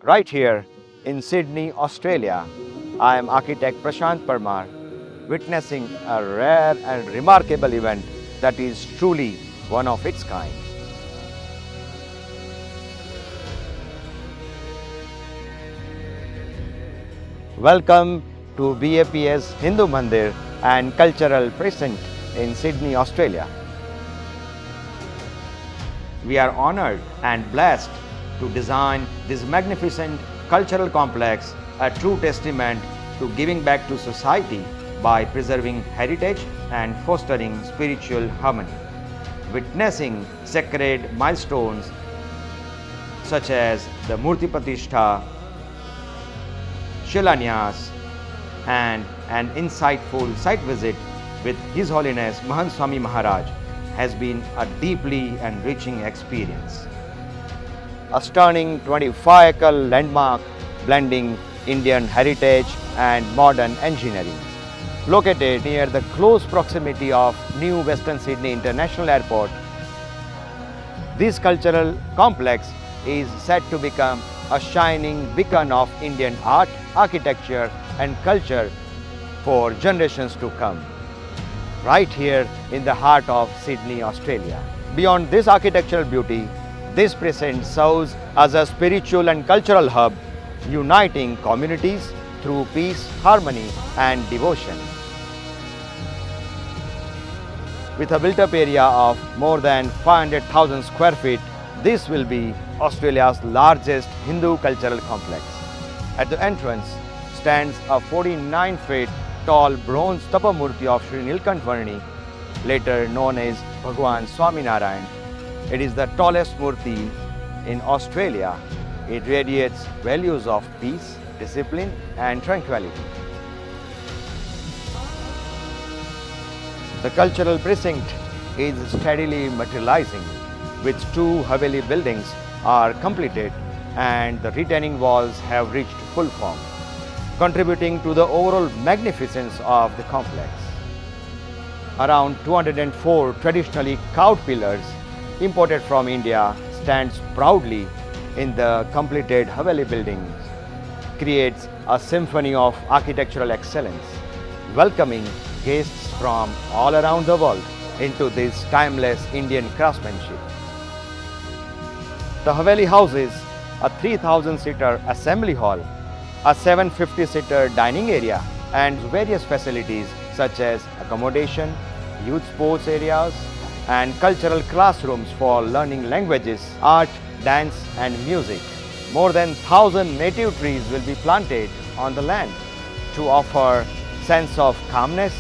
Right here in Sydney, Australia, I am architect Prashant Parmar, witnessing a rare and remarkable event that is truly one of its kind. Welcome to BAPS Hindu Mandir and Cultural Precinct in Sydney, Australia. We are honored and blessed to design this magnificent cultural complex, a true testament to giving back to society by preserving heritage and fostering spiritual harmony. Witnessing sacred milestones such as the Murtipratishtha, Shilanyas, and an insightful site visit with His Holiness Mahant Swami Maharaj has been a deeply enriching experience. A stunning 25-acre landmark blending Indian heritage and modern engineering. Located near the close proximity of New Western Sydney International Airport, this cultural complex is set to become a shining beacon of Indian art, architecture and culture for generations to come. Right here in the heart of Sydney, Australia. Beyond this architectural beauty, this precinct serves as a spiritual and cultural hub, uniting communities through peace, harmony and devotion. With a built-up area of more than 500,000 square feet, this will be Australia's largest Hindu cultural complex. At the entrance stands a 49-feet tall bronze Tapa Murti of Tall Nilkanth Varni, later known as Bhagwan Swami. It is the tallest Murti in Australia. It radiates values of peace, discipline and tranquility. The cultural precinct is steadily materializing, with 2 Haveli buildings are completed and the retaining walls have reached full form, contributing to the overall magnificence of the complex. Around 204 traditionally carved pillars imported from India stands proudly in the completed Haveli buildings, creates a symphony of architectural excellence, welcoming guests from all around the world into this timeless Indian craftsmanship. The Haveli houses a 3,000-seater assembly hall, a 750-seater dining area and various facilities such as accommodation, youth sports areas and cultural classrooms for learning languages, art, dance and music. More than 1,000 native trees will be planted on the land to offer sense of calmness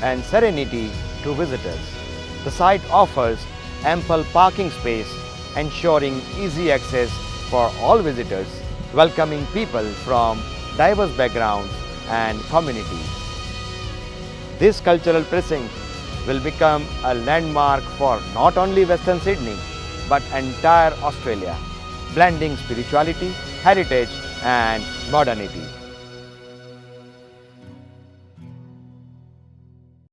and serenity to visitors. The site offers ample parking space, ensuring easy access for all visitors, welcoming people from diverse backgrounds and communities. This cultural precinct will become a landmark for not only Western Sydney but entire Australia, blending spirituality, heritage and modernity.